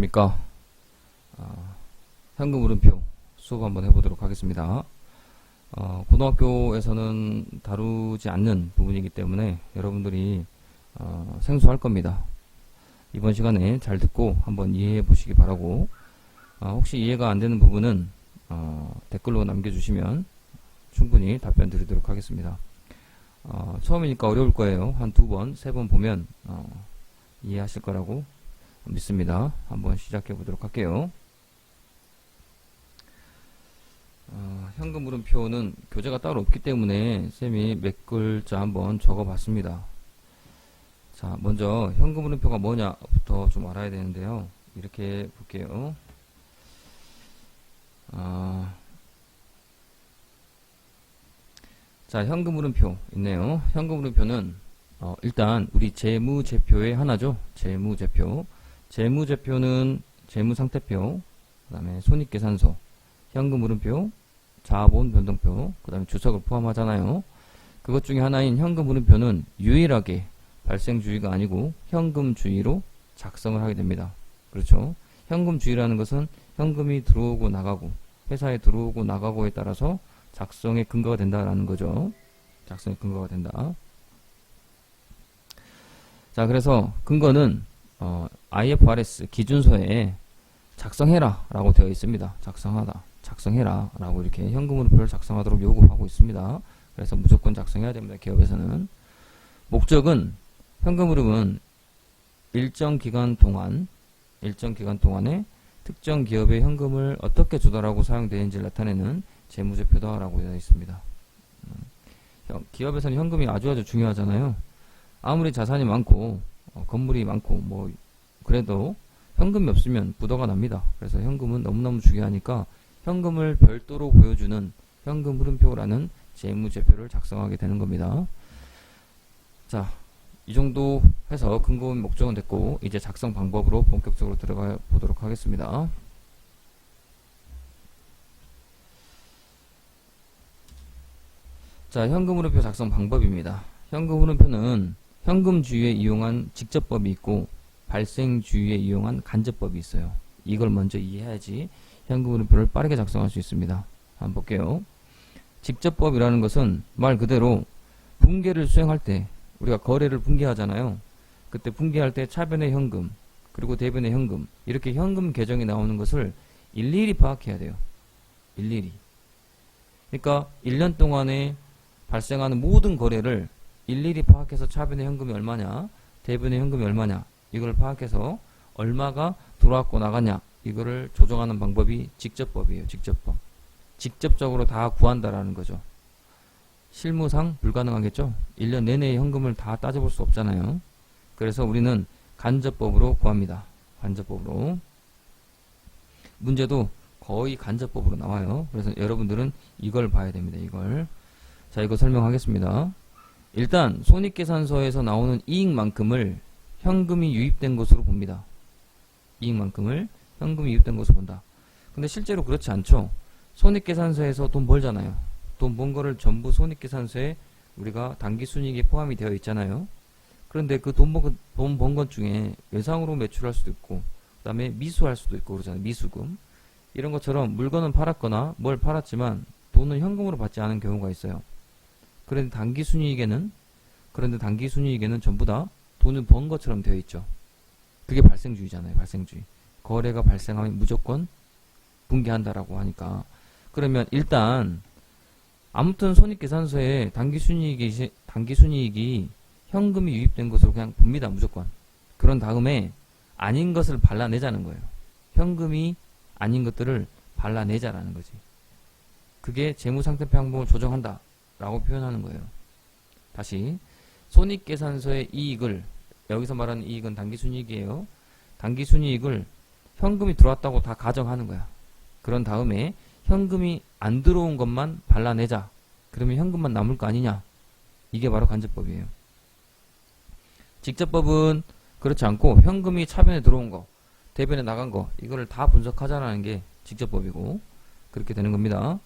안녕하십니까. 현금 물음표 수업 한번 해보도록 하겠습니다. 고등학교에서는 다루지 않는 부분이기 때문에 여러분들이 생소할 겁니다. 이번 시간에 잘 듣고 한번 이해해 보시기 바라고, 혹시 이해가 안 되는 부분은 댓글로 남겨주시면 충분히 답변 드리도록 하겠습니다. 처음이니까 어려울 거예요. 한 2번, 3번 보면 이해하실 거라고 믿습니다. 한번 시작해 보도록 할게요. 현금 물음표는 교재가 따로 없기 때문에 쌤이 몇 글자 한번 적어 봤습니다. 자, 먼저 현금 물음표가 뭐냐부터 좀 알아야 되는데요. 이렇게 볼게요. 자, 현금 물음표 있네요. 현금 물음표는 일단 우리 재무제표의 하나죠. 재무제표. 재무제표는 재무상태표, 그 다음에 손익계산서, 현금 물음표, 자본 변동표, 그 다음에 주석을 포함하잖아요. 그것 중에 하나인 현금 물음표는 유일하게 발생주의가 아니고 현금주의로 작성을 하게 됩니다. 그렇죠. 현금주의라는 것은 현금이 들어오고 나가고, 회사에 들어오고 나가고에 따라서 작성의 근거가 된다라는 거죠. 작성의 근거가 된다. 자, 그래서 근거는 IFRS 기준서에 작성해라 라고 되어 있습니다. 작성해라 라고 이렇게 현금 물음표를 작성하도록 요구하고 있습니다. 그래서 무조건 작성해야 됩니다. 기업에서는. 목적은, 현금 흐름은 일정 기간 동안에 특정 기업의 현금을 어떻게 조달하고 사용되는지를 나타내는 재무제표다 라고 되어 있습니다. 기업에서는 현금이 아주 중요하잖아요. 아무리 자산이 많고 건물이 많고 그래도 현금이 없으면 부도가 납니다. 그래서 현금은 너무너무 중요하니까 현금을 별도로 보여주는 현금 흐름표라는 재무제표를 작성하게 되는 겁니다. 자, 이 정도 해서 근거 목적은 됐고, 이제 작성 방법으로 본격적으로 들어가 보도록 하겠습니다. 자, 현금 흐름표 작성 방법입니다. 현금 흐름표는 현금주의에 이용한 직접법이 있고 발생주의에 이용한 간접법이 있어요. 이걸 먼저 이해해야지 현금 흐름표를 빠르게 작성할 수 있습니다. 한번 볼게요. 직접법이라는 것은 말 그대로 분계를 수행할 때, 우리가 거래를 분계하잖아요. 그때 분계할 때 차변의 현금, 그리고 대변의 현금, 이렇게 현금 계정이 나오는 것을 일일이 파악해야 돼요. 일일이. 그러니까 1년 동안에 발생하는 모든 거래를 일일이 파악해서 차변의 현금이 얼마냐, 대변의 현금이 얼마냐, 이걸 파악해서 얼마가 들어왔고 나갔냐, 이거를 조정하는 방법이 직접법이에요. 직접법. 직접적으로 다 구한다라는 거죠. 실무상 불가능하겠죠. 1년 내내 현금을 다 따져볼 수 없잖아요. 그래서 우리는 간접법으로 구합니다. 간접법으로. 문제도 거의 간접법으로 나와요. 그래서 여러분들은 이걸 봐야 됩니다. 이걸. 자, 이거 설명하겠습니다. 일단 손익계산서에서 나오는 이익만큼을 현금이 유입된 것으로 봅니다. 이익만큼을 현금이 유입된 것으로 본다. 근데 실제로 그렇지 않죠. 손익계산서에서 돈 벌잖아요. 돈 번 거를 전부 손익계산서에 우리가 당기순이익에 포함이 되어 있잖아요. 그런데 그 돈 번 것 중에 외상으로 매출할 수도 있고, 그 다음에 미수할 수도 있고 그러잖아요. 미수금. 이런 것처럼 물건은 팔았거나 뭘 팔았지만 돈은 현금으로 받지 않은 경우가 있어요. 그런데 당기순이익에는 전부 다 돈을 번 것처럼 되어 있죠. 그게 발생주의잖아요. 발생주의. 거래가 발생하면 무조건 분개한다라고 하니까. 그러면 일단 아무튼 손익계산서에 당기순이익이 현금이 유입된 것으로 그냥 봅니다. 무조건. 그런 다음에 아닌 것을 발라내자는 거예요. 현금이 아닌 것들을 발라내자라는 거지. 그게 재무상태표 항목을 조정한다 라고 표현하는 거예요. 다시, 손익계산서의 이익을, 여기서 말하는 이익은 당기순이익이에요. 당기순이익을 현금이 들어왔다고 다 가정하는 거야. 그런 다음에 현금이 안 들어온 것만 발라내자. 그러면 현금만 남을 거 아니냐. 이게 바로 간접법이에요. 직접법은 그렇지 않고 현금이 차변에 들어온 거, 대변에 나간 거, 이거를 다 분석하자라는 게 직접법이고, 그렇게 되는 겁니다.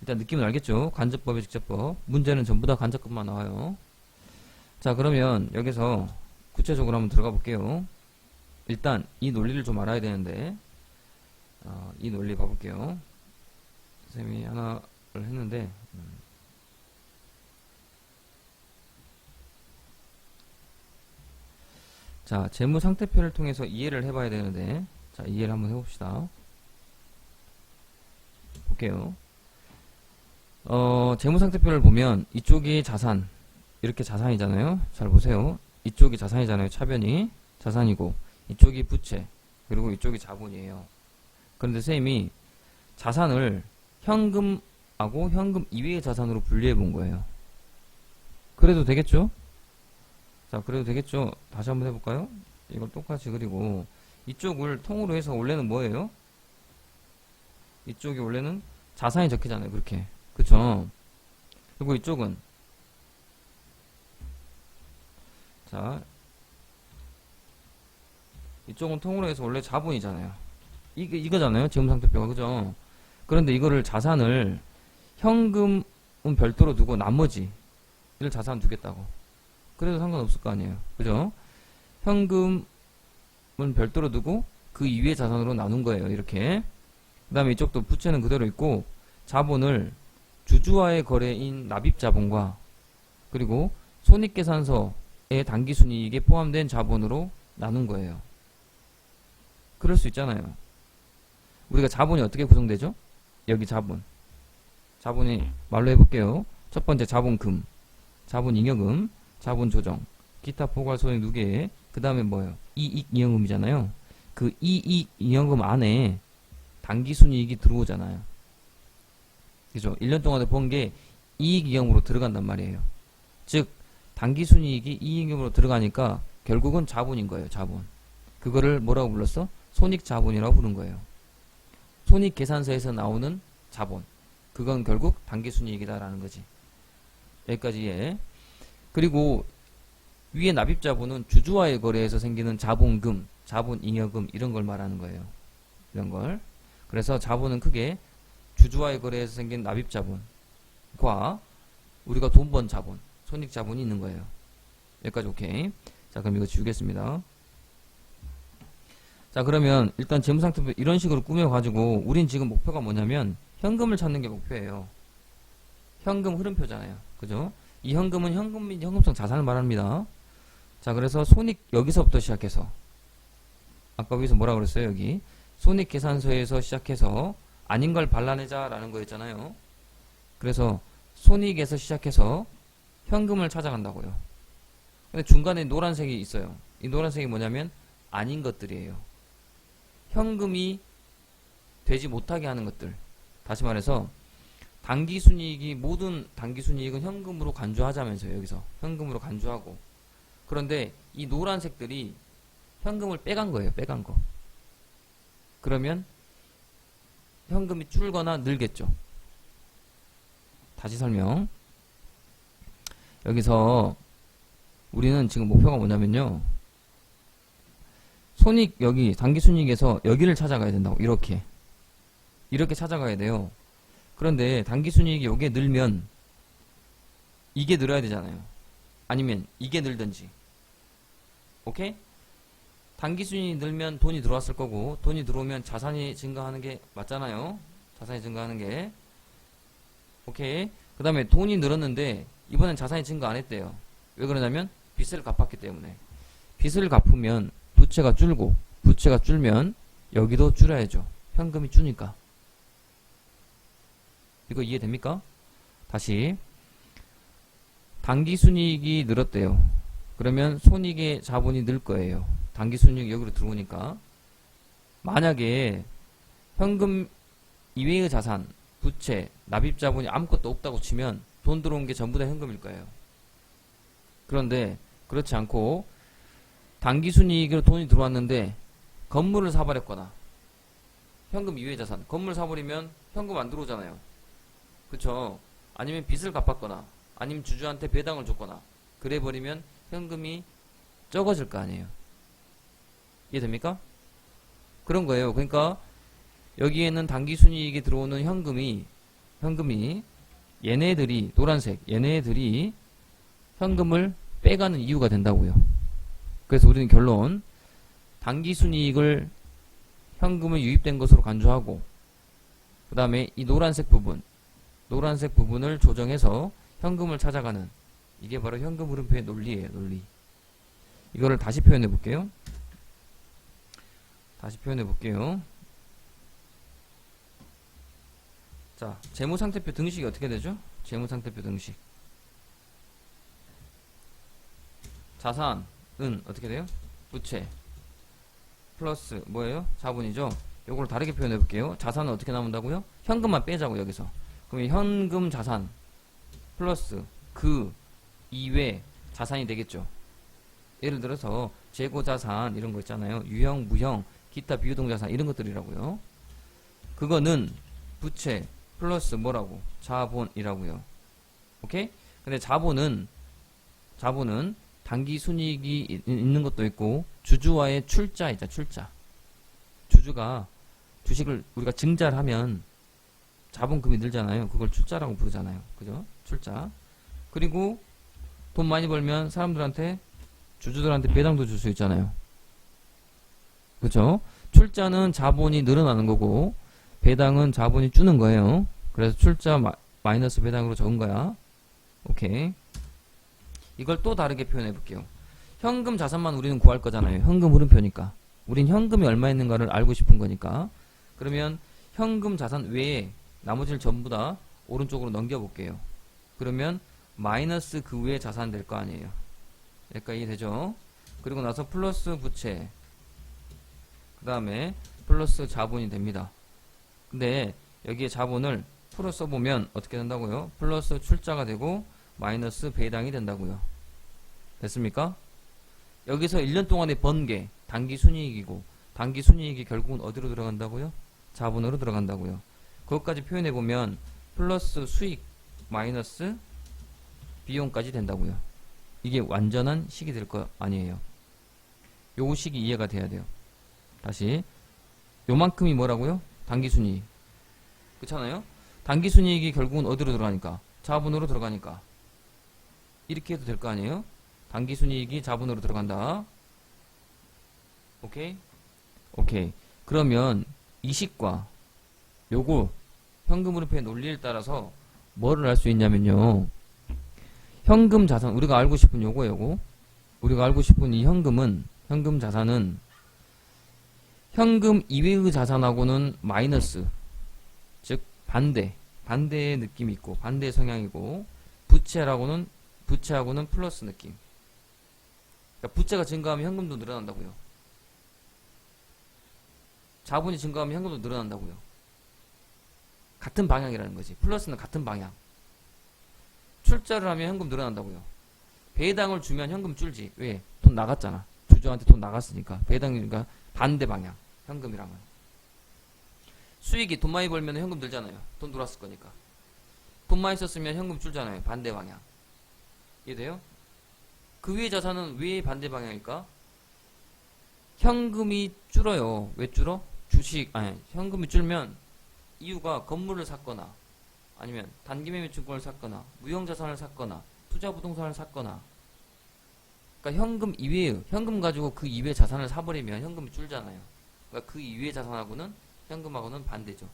일단 느낌은 알겠죠? 간접법의 직접법. 문제는 전부 다 간접법만 나와요. 자, 그러면 여기서 구체적으로 한번 들어가 볼게요. 일단 이 논리를 좀 알아야 되는데 이 논리 봐볼게요. 쌤이 하나를 했는데 자, 재무상태표를 통해서 이해를 해봐야 되는데, 자, 이해를 한번 해봅시다. 볼게요. 재무상태표를 보면 이쪽이 자산, 이렇게 자산이잖아요. 잘 보세요. 이쪽이 자산이잖아요. 차변이 자산이고, 이쪽이 부채, 그리고 이쪽이 자본이에요. 그런데 쌤이 자산을 현금하고 현금 이외의 자산으로 분리해 본 거예요. 그래도 되겠죠? 자, 그래도 되겠죠? 다시 한번 해볼까요? 이걸 똑같이 그리고 이쪽을 통으로 해서 원래는 뭐예요? 이쪽이 원래는 자산이 적히잖아요. 그렇게. 그쵸? 그리고 이쪽은 자, 이쪽은 통으로 해서 원래 자본이잖아요. 이거잖아요. 재무상태표가. 그죠? 그런데 이거를 자산을 현금은 별도로 두고 나머지 이를 자산 두겠다고. 그래도 상관없을 거 아니에요. 그죠? 현금은 별도로 두고 그 이외의 자산으로 나눈 거예요. 이렇게. 그 다음에 이쪽도 부채는 그대로 있고 자본을 주주와의 거래인 납입자본과 그리고 손익계산서의 당기순이익에 포함된 자본으로 나눈 거예요. 그럴 수 있잖아요. 우리가 자본이 어떻게 구성되죠? 여기 자본. 자본이 말로 해볼게요. 첫 번째 자본금, 자본잉여금, 자본조정, 기타 포괄소액 누계, 그 다음에 뭐예요? 이익잉여금이잖아요. 그 이익잉여금 안에 당기순이익이 들어오잖아요. 그죠? 1년 동안에 번 게 이익잉여금으로 들어간단 말이에요. 즉 당기순이익이 이익잉여금으로 들어가니까 결국은 자본인 거예요. 자본. 그거를 뭐라고 불렀어? 손익자본이라고 부른 거예요. 손익계산서에서 나오는 자본. 그건 결국 당기순이익이다라는 거지. 여기까지 이해. 그리고 위에 납입자본은 주주와의 거래에서 생기는 자본금, 자본잉여금 이런 걸 말하는 거예요. 이런 걸. 그래서 자본은 크게 주주와의 거래에서 생긴 납입자본과 우리가 돈 번 자본, 손익자본이 있는 거예요. 여기까지 오케이. 자, 그럼 이거 지우겠습니다. 자, 그러면 일단 재무상태표 이런 식으로 꾸며가지고 우린 지금 목표가 뭐냐면 현금을 찾는 게 목표예요. 현금 흐름표잖아요. 그죠? 이 현금은 현금 및 현금성 자산을 말합니다. 자, 그래서 손익 여기서부터 시작해서 아까 여기서 뭐라 그랬어요? 여기 손익계산서에서 시작해서 아닌 걸 발라내자 라는 거였잖아요. 그래서 손익에서 시작해서 현금을 찾아간다고요. 근데 중간에 노란색이 있어요. 이 노란색이 뭐냐면 아닌 것들이에요. 현금이 되지 못하게 하는 것들. 다시 말해서 당기순이익이 모든 당기순이익은 현금으로 간주하자면서요. 여기서 현금으로 간주하고. 그런데 이 노란색들이 현금을 빼간 거예요. 빼간 거. 그러면 현금이 줄거나 늘겠죠. 다시 설명. 여기서 우리는 지금 목표가 뭐냐면요. 손익 여기 당기순이익에서 여기를 찾아가야 된다고. 이렇게 찾아가야 돼요. 그런데 당기순이익이 여기에 늘면 이게 늘어야 되잖아요. 아니면 이게 늘든지. 오케이? 당기순이익이 늘면 돈이 들어왔을 거고 돈이 들어오면 자산이 증가하는 게 맞잖아요. 자산이 증가하는 게. 오케이? 그 다음에 돈이 늘었는데 이번엔 자산이 증가 안 했대요. 왜 그러냐면 빚을 갚았기 때문에. 빚을 갚으면 부채가 줄고 부채가 줄면 여기도 줄여야죠. 현금이 주니까. 이거 이해됩니까? 다시 당기순이익이 늘었대요. 그러면 손익의 자본이 늘 거예요. 당기순이익이 여기로 들어오니까. 만약에 현금 이외의 자산, 부채, 납입자본이 아무것도 없다고 치면 돈 들어온 게 전부 다 현금일 거예요. 그런데 그렇지 않고 당기순이익으로 돈이 들어왔는데 건물을 사버렸거나 현금 이외의 자산, 건물 사버리면 현금 안 들어오잖아요. 그쵸? 아니면 빚을 갚았거나 아니면 주주한테 배당을 줬거나 그래버리면 현금이 적어질 거 아니에요. 이해됩니까? 그런 거예요. 그러니까 여기에는 당기순이익이 들어오는 현금이 얘네들이 노란색 얘네들이 현금을 빼가는 이유가 된다고요. 그래서 우리는 결론 당기순이익을 현금을 유입된 것으로 간주하고 그 다음에 이 노란색 부분을 조정해서 현금을 찾아가는 이게 바로 현금 흐름표의 논리예요. 논리. 이거를 다시 표현해 볼게요. 자, 재무상태표 등식이 어떻게 되죠? 재무상태표 등식. 자산은 어떻게 돼요? 부채 플러스 뭐예요? 자본이죠. 요걸 다르게 표현해 볼게요. 자산은 어떻게 나온다고요? 현금만 빼자고 여기서. 그럼 현금 자산 플러스 그 이외 자산이 되겠죠. 예를 들어서 재고자산 이런 거 있잖아요. 유형, 무형, 기타 비유동자산 이런 것들이라고요. 그거는 부채 플러스 뭐라고? 자본이라고요. 오케이? 근데 자본은 단기 순이익이 있는 것도 있고 주주와의 출자이자 출자. 주주가 주식을 우리가 증자를 하면 자본금이 늘잖아요. 그걸 출자라고 부르잖아요. 그죠? 출자. 그리고 돈 많이 벌면 사람들한테 주주들한테 배당도 줄 수 있잖아요. 그죠? 출자는 자본이 늘어나는 거고 배당은 자본이 주는 거예요. 그래서 출자 마이너스 배당으로 적은 거야. 오케이. 이걸 또 다르게 표현해 볼게요. 현금 자산만 우리는 구할 거잖아요. 현금 흐름표니까. 우린 현금이 얼마 있는가를 알고 싶은 거니까. 그러면 현금 자산 외에 나머지를 전부 다 오른쪽으로 넘겨 볼게요. 그러면 마이너스 그 외에 자산 될 거 아니에요. 여기까지 이해되죠? 그리고 나서 플러스 부채 그 다음에 플러스 자본이 됩니다. 근데 여기에 자본을 풀어 써보면 어떻게 된다고요? 플러스 출자가 되고 마이너스 배당이 된다고요. 됐습니까? 여기서 1년 동안의 번개 단기 순이익이고 단기 순이익이 결국은 어디로 들어간다고요? 자본으로 들어간다고요. 그것까지 표현해보면 플러스 수익 마이너스 비용까지 된다고요. 이게 완전한 식이 될 거 아니에요. 요 식이 이해가 돼야 돼요. 다시 요만큼이 뭐라고요? 단기순이익. 그렇잖아요? 단기순이익이 결국은 어디로 들어가니까? 자본으로 들어가니까. 이렇게 해도 될 거 아니에요? 단기순이익이 자본으로 들어간다. 오케이? 오케이. 그러면 이 식과 요거 현금 흐름표의 논리에 따라서 뭐를 할 수 있냐면요. 현금 자산, 우리가 알고 싶은 요거. 우리가 알고 싶은 이 현금 자산은 현금 이외의 자산하고는 마이너스, 즉 반대의 느낌이 있고 반대의 성향이고 부채하고는 플러스 느낌. 그러니까 부채가 증가하면 현금도 늘어난다고요. 자본이 증가하면 현금도 늘어난다고요. 같은 방향이라는 거지. 플러스는 같은 방향. 출자를 하면 현금 늘어난다고요. 배당을 주면 현금 줄지. 왜? 돈 나갔잖아. 주주한테 돈 나갔으니까. 배당이니까 반대 방향. 현금이랑은. 수익이 돈 많이 벌면 현금 늘잖아요. 돈 들어왔을 거니까. 돈 많이 썼으면 현금 줄잖아요. 반대 방향. 이해돼요? 그 위의 자산은 왜 반대 방향일까? 현금이 줄어요. 왜 줄어? 현금이 줄면 이유가 건물을 샀거나 아니면 단기매매증권을 샀거나 무형자산을 샀거나 투자부동산을 샀거나 그러니까 현금 이외의 현금 가지고 그 이외의 자산을 사버리면 현금이 줄잖아요. 그러니까 그 이외의 자산하고는 현금하고는 반대죠.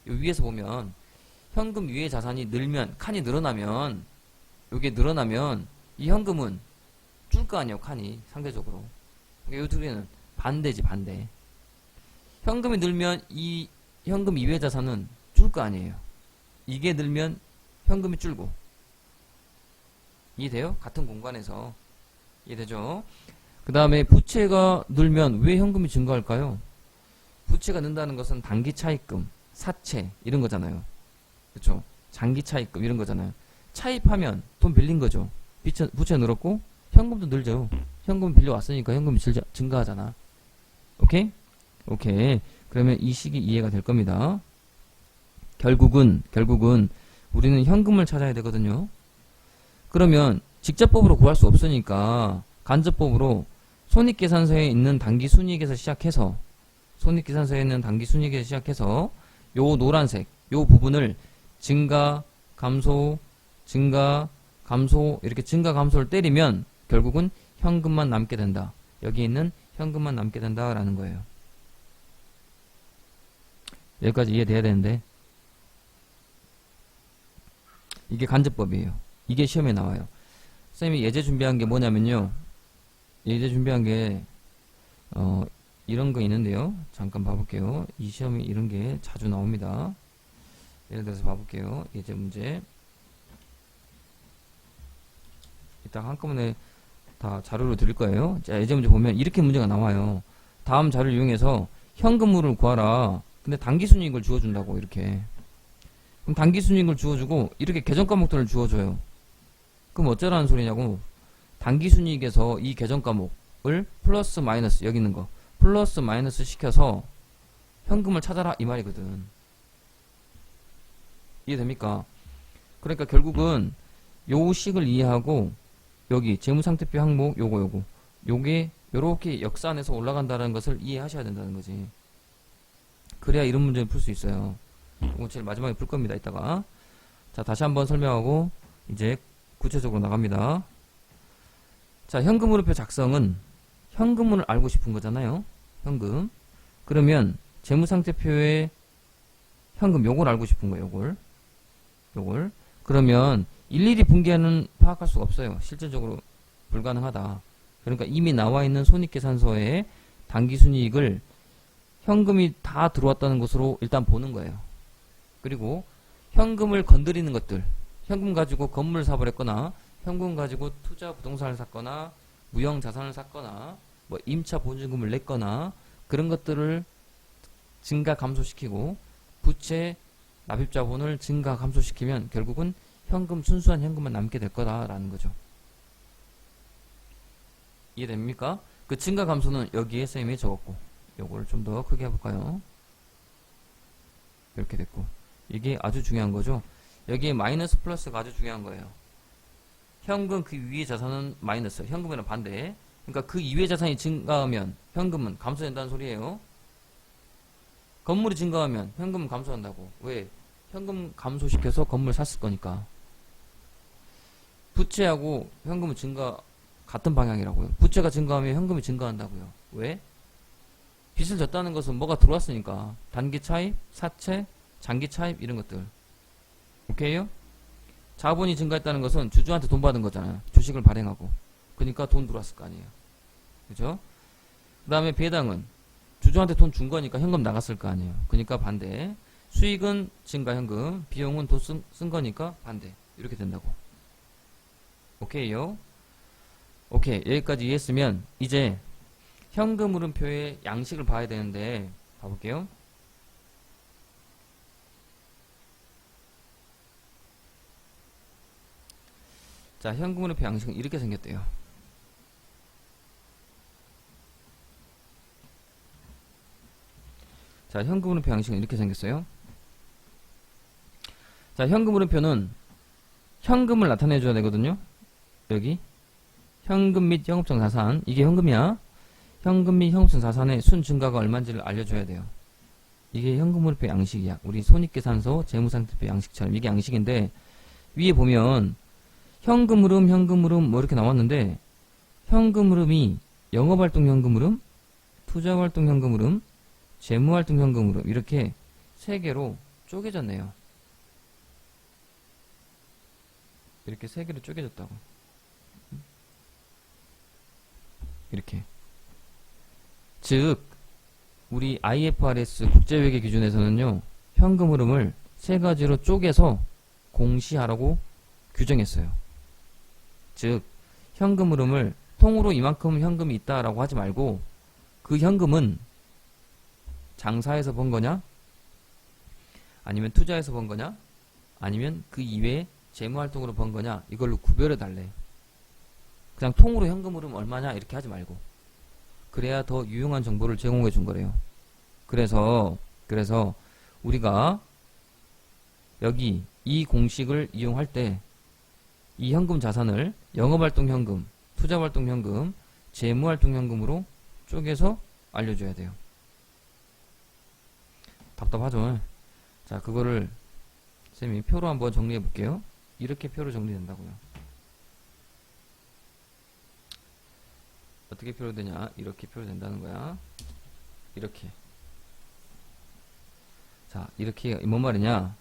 요 위에서 보면 현금 이외의 자산이 늘면 칸이 늘어나면 요게 늘어나면 이 현금은 줄 거 아니에요. 칸이 상대적으로. 그러니까 요 둘이는 반대지 반대. 현금이 늘면 이 현금 이외의 자산은 줄 거 아니에요. 이게 늘면 현금이 줄고. 이해돼요? 같은 공간에서. 이해되죠? 그 다음에 부채가 늘면 왜 현금이 증가할까요? 부채가 는다는 것은 단기 차입금, 사채 이런 거잖아요. 그렇죠? 장기 차입금 이런 거잖아요. 차입하면 돈 빌린 거죠. 부채 늘었고 현금도 늘죠. 현금 빌려왔으니까 현금이 증가하잖아. 오케이? 오케이. 그러면 이 식이 이해가 될 겁니다. 결국은 우리는 현금을 찾아야 되거든요. 그러면 직접법으로 구할 수 없으니까 간접법으로 손익계산서에 있는 단기순이익에서 시작해서 요 노란색 요 부분을 증가, 감소 이렇게 증가, 감소를 때리면 결국은 현금만 남게 된다. 여기 있는 현금만 남게 된다라는 거예요. 여기까지 이해돼야 되는데, 이게 간접법이에요. 이게 시험에 나와요. 쌤이 예제 준비한 게 뭐냐면요. 예제 준비한 게 이런 거 있는데요. 잠깐 봐볼게요. 이 시험에 이런 게 자주 나옵니다. 예를 들어서 봐볼게요. 예제 문제. 이따 한꺼번에 다 자료로 드릴 거예요. 자, 예제 문제 보면 이렇게 문제가 나와요. 다음 자료를 이용해서 현금물을 구하라. 근데 단기순이익을 주어준다고, 이렇게. 그럼 단기순이익을 주어주고 이렇게 계정 과목들을 주어줘요. 그럼 어쩌라는 소리냐고. 단기순이익에서 이 계정 과목을 플러스 마이너스, 여기 있는 거 플러스 마이너스 시켜서 현금을 찾아라, 이 말이거든. 이해됩니까? 그러니까 결국은 요 식을 이해하고 여기 재무상태표 항목 요게 요렇게 역산해서 올라간다는 것을 이해하셔야 된다는 거지. 그래야 이런 문제를 풀 수 있어요. 이거 제일 마지막에 풀 겁니다, 이따가. 자, 다시 한번 설명하고 이제 구체적으로 나갑니다. 자, 현금흐름표 작성은 현금을 알고 싶은 거잖아요. 현금. 그러면 재무상태표의 현금 요걸 알고 싶은 거예요. 요걸. 그러면 일일이 분기하는 파악할 수가 없어요. 실질적으로 불가능하다. 그러니까 이미 나와 있는 손익계산서에 단기순이익을 현금이 다 들어왔다는 것으로 일단 보는 거예요. 그리고 현금을 건드리는 것들, 현금 가지고 건물을 사버렸거나 현금 가지고 투자 부동산을 샀거나 무형 자산을 샀거나 뭐 임차 보증금을 냈거나 그런 것들을 증가 감소시키고 부채 납입 자본을 증가 감소시키면 결국은 현금, 순수한 현금만 남게 될 거다라는 거죠. 이해됩니까? 그 증가 감소는 여기에 쌤이 적었고, 요거를 좀 더 크게 해볼까요? 이렇게 됐고, 이게 아주 중요한 거죠. 여기에 마이너스 플러스가 아주 중요한 거예요. 현금 그 위의 자산은 마이너스, 현금이랑 반대. 그러니까 그 이외의 자산이 증가하면 현금은 감소된다는 소리예요. 건물이 증가하면 현금은 감소한다고. 왜? 현금 감소시켜서 건물 샀을 거니까. 부채하고 현금은 증가 같은 방향이라고요. 부채가 증가하면 현금이 증가한다고요. 왜? 빚을 졌다는 것은 뭐가 들어왔으니까. 단기 차입, 사채, 장기 차입 이런 것들. 오케이요? 자본이 증가했다는 것은 주주한테 돈 받은 거잖아요. 주식을 발행하고. 그러니까 돈 들어왔을 거 아니에요. 그죠? 그 다음에 배당은 주주한테 돈 준 거니까 현금 나갔을 거 아니에요. 그러니까 반대. 수익은 증가 현금, 비용은 돈 쓴 거니까 반대. 이렇게 된다고. 오케이요? 오케이. 여기까지 이해했으면 이제 현금 흐름표의 양식을 봐야 되는데 봐볼게요. 자, 현금 흐름표 양식은 이렇게 생겼대요. 자, 현금 흐름표 양식은 이렇게 생겼어요. 자, 현금 흐름표는 현금을 나타내줘야 되거든요. 여기 현금 및 영업적 자산, 이게 현금이야. 현금 및 영업적 자산의 순 증가가 얼마인지를 알려줘야 돼요. 이게 현금 흐름표 양식이야. 우리 손익계산서 재무상태표 양식처럼 이게 양식인데, 위에 보면 현금 흐름 뭐 이렇게 나왔는데, 현금 흐름이 영업활동 현금 흐름, 투자활동 현금 흐름, 재무활동 현금 흐름 이렇게 세 개로 쪼개졌네요. 이렇게 세 개로 쪼개졌다고. 이렇게. 즉 우리 IFRS 국제회계 기준에서는요, 현금 흐름을 세 가지로 쪼개서 공시하라고 규정했어요. 즉 현금 흐름을 통으로 이만큼 현금이 있다라고 하지 말고, 그 현금은 장사해서 번 거냐, 아니면 투자해서 번 거냐, 아니면 그 이외에 재무활동으로 번 거냐, 이걸로 구별해 달래. 그냥 통으로 현금 흐름 얼마냐 이렇게 하지 말고. 그래야 더 유용한 정보를 제공해 준 거래요. 그래서 우리가 여기 이 공식을 이용할 때 이 현금 자산을 영업활동 현금, 투자활동 현금, 재무활동 현금으로 쪼개서 알려줘야 돼요. 답답하죠? 자, 그거를 쌤이 표로 한번 정리해 볼게요. 이렇게 표로 정리된다고요. 어떻게 표현되냐? 이렇게 표현된다는 거야. 이렇게. 자, 이렇게 뭔 말이냐?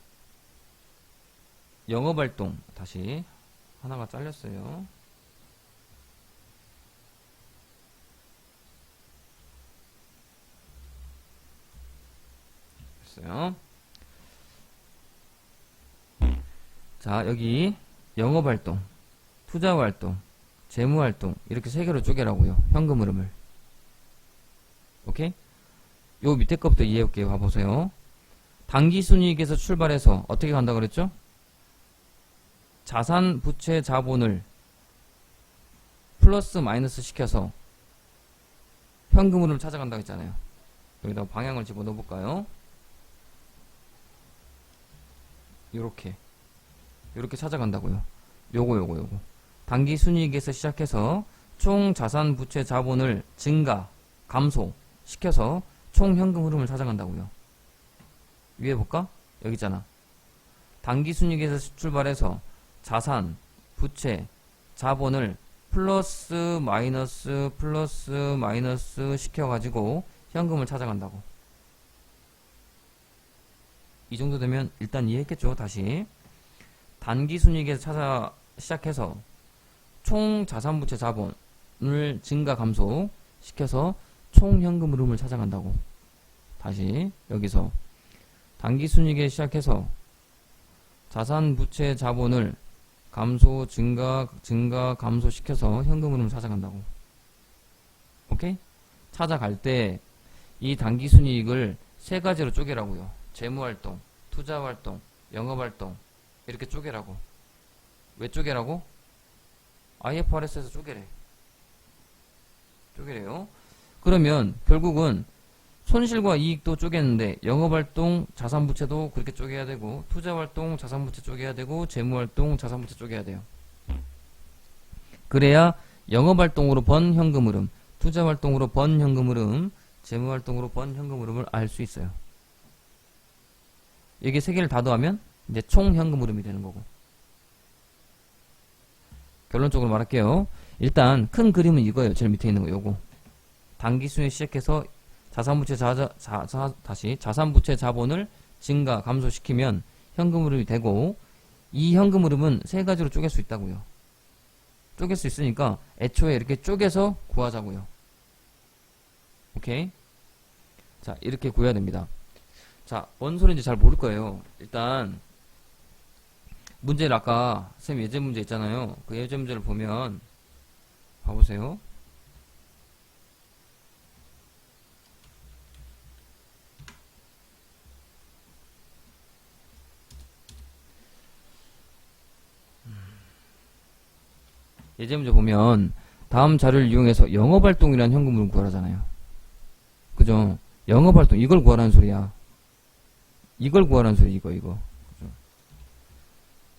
영업활동 다시 하나가 잘렸어요. 됐어요. 자, 여기 영업활동, 투자활동, 재무활동 이렇게 세 개로 쪼개라고요. 현금 흐름을. 오케이? 요 밑에 거부터 이해해볼게요. 봐보세요. 당기순이익에서 출발해서 어떻게 간다 그랬죠? 자산, 부채, 자본을 플러스 마이너스 시켜서 현금 흐름을 찾아간다고 했잖아요. 여기다 방향을 집어넣어 볼까요? 요렇게 찾아간다고요. 요거 당기순이익에서 시작해서 총 자산, 부채, 자본을 증가, 감소 시켜서 총 현금 흐름을 찾아간다고요. 위에 볼까? 여기 있잖아. 당기순이익에서 출발해서 자산, 부채, 자본을 플러스 마이너스 시켜가지고 현금을 찾아간다고. 이 정도 되면 일단 이해했겠죠? 다시 단기순이익에서 시작해서 총 자산, 부채, 자본을 증가, 감소 시켜서 총 현금 흐름을 찾아간다고. 다시 여기서 단기순이익에 시작해서 자산, 부채, 자본을 감소, 증가, 감소 시켜서 현금 흐름을 찾아간다고. 오케이? 찾아갈 때 이 단기순이익을 세 가지로 쪼개라고요. 재무활동, 투자활동, 영업활동 이렇게 쪼개라고. 왜 쪼개라고? IFRS에서 쪼개래요. 그러면 결국은 손실과 이익도 쪼개는데 영업활동, 자산부채도 그렇게 쪼개야 되고 투자활동, 자산부채 쪼개야 되고 재무활동, 자산부채 쪼개야 돼요. 그래야 영업활동으로 번 현금 흐름, 투자활동으로 번 현금 흐름, 재무활동으로 번 현금 흐름을 알 수 있어요. 이게 세 개를 다 더하면 이제 총 현금 흐름이 되는 거고. 결론적으로 말할게요. 일단 큰 그림은 이거예요. 제일 밑에 있는 거 요거. 단기순에 시작해서 자산부채 자산부채 자본을 증가 감소시키면 현금 흐름이 되고, 이 현금 흐름은 세 가지로 쪼갤 수 있다고요. 쪼갤 수 있으니까 애초에 이렇게 쪼개서 구하자고요. 오케이? 자, 이렇게 구해야 됩니다. 자, 뭔 소리인지 잘 모를 거예요. 일단 문제를 아까 쌤 예제 문제 있잖아요. 그 예제 문제를 보면 봐보세요. 예제 문제 보면 다음 자료를 이용해서 영업활동이라는 현금흐름 구하라잖아요. 그죠? 영업활동 이걸 구하라는 소리야. 이걸 구하라는 소리 이거. 그죠?